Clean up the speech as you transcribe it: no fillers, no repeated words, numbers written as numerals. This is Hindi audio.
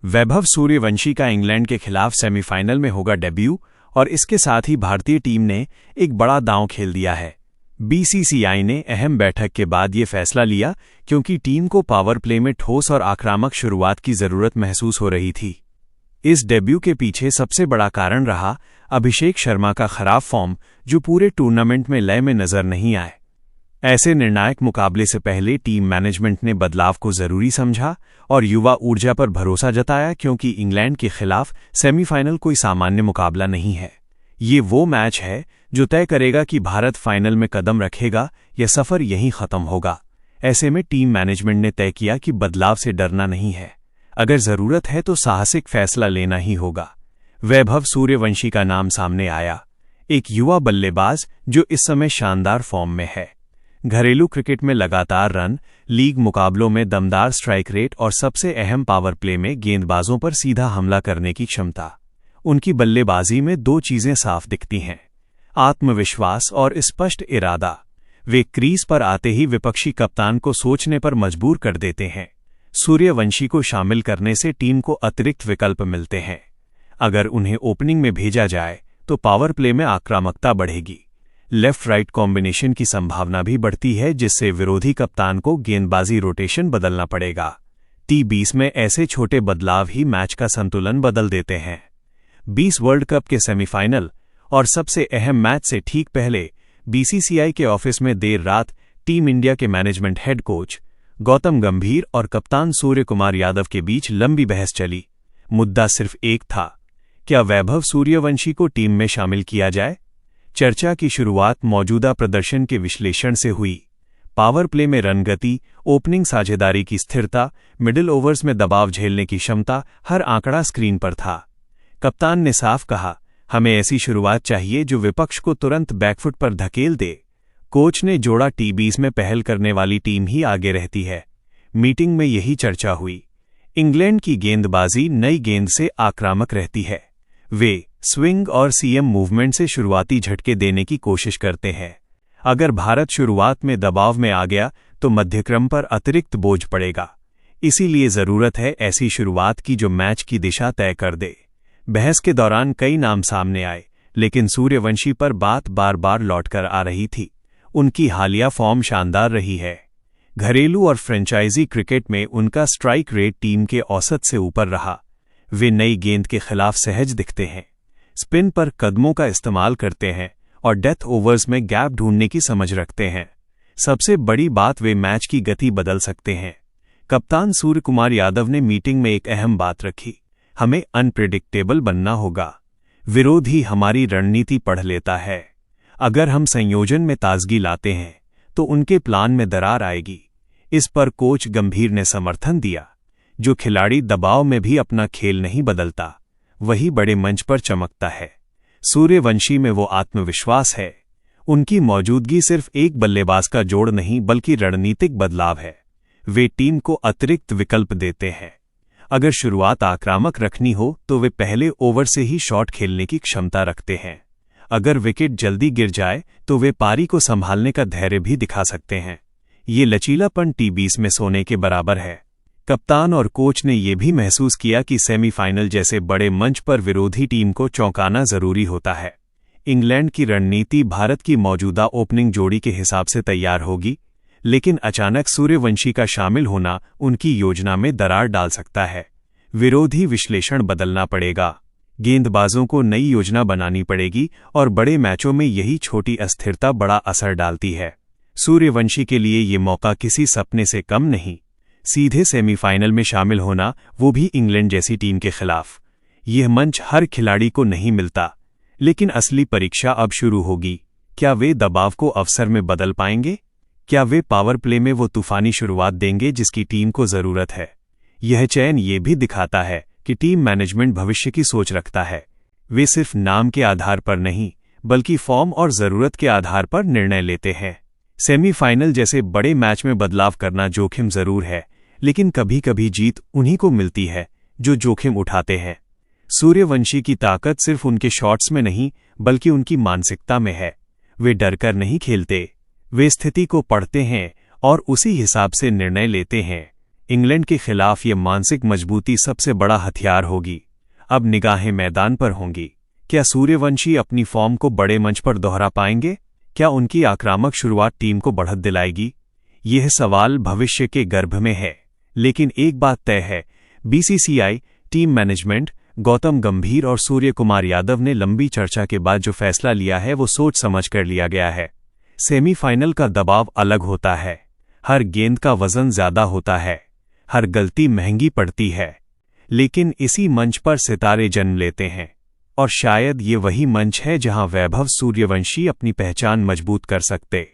वैभव सूर्यवंशी का इंग्लैंड के खिलाफ सेमीफाइनल में होगा डेब्यू और इसके साथ ही भारतीय टीम ने एक बड़ा दांव खेल दिया है। बीसीसीआई ने अहम बैठक के बाद ये फैसला लिया क्योंकि टीम को पावर प्ले में ठोस और आक्रामक शुरुआत की जरूरत महसूस हो रही थी। इस डेब्यू के पीछे सबसे बड़ा कारण रहा अभिषेक शर्मा का खराब फॉर्म, जो पूरे टूर्नामेंट में लय में नजर नहीं आए। ऐसे निर्णायक मुकाबले से पहले टीम मैनेजमेंट ने बदलाव को जरूरी समझा और युवा ऊर्जा पर भरोसा जताया, क्योंकि इंग्लैंड के खिलाफ सेमीफाइनल कोई सामान्य मुकाबला नहीं है। ये वो मैच है जो तय करेगा कि भारत फाइनल में कदम रखेगा या सफर यहीं खत्म होगा। ऐसे में टीम मैनेजमेंट ने तय किया कि बदलाव से डरना नहीं है, अगर जरूरत है तो साहसिक फैसला लेना ही होगा। वैभव सूर्यवंशी का नाम सामने आया, एक युवा बल्लेबाज जो इस समय शानदार फॉर्म में है। घरेलू क्रिकेट में लगातार रन, लीग मुकाबलों में दमदार स्ट्राइक रेट और सबसे अहम पावर प्ले में गेंदबाजों पर सीधा हमला करने की क्षमता। उनकी बल्लेबाजी में दो चीजें साफ दिखती हैं, आत्मविश्वास और स्पष्ट इरादा। वे क्रीज पर आते ही विपक्षी कप्तान को सोचने पर मजबूर कर देते हैं। सूर्यवंशी को शामिल करने से टीम को अतिरिक्त विकल्प मिलते हैं। अगर उन्हें ओपनिंग में भेजा जाए तो पावर प्ले में आक्रामकता बढ़ेगी। लेफ्ट राइट कॉम्बिनेशन की संभावना भी बढ़ती है, जिससे विरोधी कप्तान को गेंदबाजी रोटेशन बदलना पड़ेगा। T20 में ऐसे छोटे बदलाव ही मैच का संतुलन बदल देते हैं। 20 वर्ल्ड कप के सेमीफाइनल और सबसे अहम मैच से ठीक पहले बीसीसीआई के ऑफिस में देर रात टीम इंडिया के मैनेजमेंट हेड कोच गौतम गंभीर और कप्तान सूर्यकुमार यादव के बीच लंबी बहस चली। मुद्दा सिर्फ एक था, क्या वैभव सूर्यवंशी को टीम में शामिल किया जाए। चर्चा की शुरुआत मौजूदा प्रदर्शन के विश्लेषण से हुई। पावर प्ले में रन गति, ओपनिंग साझेदारी की स्थिरता, मिडिल ओवर्स में दबाव झेलने की क्षमता, हर आंकड़ा स्क्रीन पर था। कप्तान ने साफ कहा, हमें ऐसी शुरुआत चाहिए जो विपक्ष को तुरंत बैकफुट पर धकेल दे। कोच ने जोड़ा, T20 में पहल करने वाली टीम ही आगे रहती है। मीटिंग में यही चर्चा हुई। इंग्लैंड की गेंदबाजी नई गेंद से आक्रामक रहती है। वे स्विंग और सीएम मूवमेंट से शुरुआती झटके देने की कोशिश करते हैं। अगर भारत शुरुआत में दबाव में आ गया तो मध्यक्रम पर अतिरिक्त बोझ पड़ेगा। इसीलिए जरूरत है ऐसी शुरुआत की जो मैच की दिशा तय कर दे। बहस के दौरान कई नाम सामने आए, लेकिन सूर्यवंशी पर बात बार बार लौटकर आ रही थी। उनकी हालिया फॉर्म शानदार रही है। घरेलू और फ्रेंचाइजी क्रिकेट में उनका स्ट्राइक रेट टीम के औसत से ऊपर रहा। वे नई गेंद के खिलाफ सहज दिखते हैं, स्पिन पर कदमों का इस्तेमाल करते हैं और डेथ ओवर्स में गैप ढूंढने की समझ रखते हैं। सबसे बड़ी बात, वे मैच की गति बदल सकते हैं। कप्तान सूर्यकुमार यादव ने मीटिंग में एक अहम बात रखी, हमें अनप्रेडिक्टेबल बनना होगा। विरोधी हमारी रणनीति पढ़ लेता है। अगर हम संयोजन में ताजगी लाते हैं तो उनके प्लान में दरार आएगी। इस पर कोच गंभीर ने समर्थन दिया। जो खिलाड़ी दबाव में भी अपना खेल नहीं बदलता, वही बड़े मंच पर चमकता है। सूर्यवंशी में वो आत्मविश्वास है। उनकी मौजूदगी सिर्फ एक बल्लेबाज का जोड़ नहीं, बल्कि रणनीतिक बदलाव है। वे टीम को अतिरिक्त विकल्प देते हैं। अगर शुरुआत आक्रामक रखनी हो तो वे पहले ओवर से ही शॉट खेलने की क्षमता रखते हैं। अगर विकेट जल्दी गिर जाए तो वे पारी को संभालने का धैर्य भी दिखा सकते हैं। ये लचीलापन T20 में सोने के बराबर है। कप्तान और कोच ने यह भी महसूस किया कि सेमीफाइनल जैसे बड़े मंच पर विरोधी टीम को चौंकाना जरूरी होता है। इंग्लैंड की रणनीति भारत की मौजूदा ओपनिंग जोड़ी के हिसाब से तैयार होगी, लेकिन अचानक सूर्यवंशी का शामिल होना उनकी योजना में दरार डाल सकता है। विरोधी विश्लेषण बदलना पड़ेगा, गेंदबाजों को नई योजना बनानी पड़ेगी और बड़े मैचों में यही छोटी अस्थिरता बड़ा असर डालती है। सूर्यवंशी के लिए ये मौका किसी सपने से कम नहीं। सीधे सेमीफाइनल में शामिल होना, वो भी इंग्लैंड जैसी टीम के खिलाफ। यह मंच हर खिलाड़ी को नहीं मिलता, लेकिन असली परीक्षा अब शुरू होगी। क्या वे दबाव को अवसर में बदल पाएंगे? क्या वे पावर प्ले में वो तूफानी शुरुआत देंगे जिसकी टीम को जरूरत है? यह चयन ये भी दिखाता है कि टीम मैनेजमेंट भविष्य की सोच रखता है। वे सिर्फ नाम के आधार पर नहीं, बल्कि फॉर्म और जरूरत के आधार पर निर्णय लेते हैं। सेमीफाइनल जैसे बड़े मैच में बदलाव करना जोखिम जरूर है, लेकिन कभी कभी जीत उन्हीं को मिलती है जो जोखिम उठाते हैं। सूर्यवंशी की ताकत सिर्फ उनके शॉट्स में नहीं, बल्कि उनकी मानसिकता में है। वे डरकर नहीं खेलते, वे स्थिति को पढ़ते हैं और उसी हिसाब से निर्णय लेते हैं। इंग्लैंड के खिलाफ ये मानसिक मजबूती सबसे बड़ा हथियार होगी। अब निगाहें मैदान पर होंगी। क्या सूर्यवंशी अपनी फॉर्म को बड़े मंच पर दोहरा पाएंगे? क्या उनकी आक्रामक शुरुआत टीम को बढ़त दिलाएगी? यह सवाल भविष्य के गर्भ में है, लेकिन एक बात तय है, बीसीसीआई, टीम मैनेजमेंट, गौतम गंभीर और सूर्यकुमार यादव ने लंबी चर्चा के बाद जो फैसला लिया है वो सोच समझ कर लिया गया है। सेमीफाइनल का दबाव अलग होता है। हर गेंद का वजन ज्यादा होता है, हर गलती महंगी पड़ती है, लेकिन इसी मंच पर सितारे जन्म लेते हैं, और शायद ये वही मंच है जहां वैभव सूर्यवंशी अपनी पहचान मजबूत कर सकते।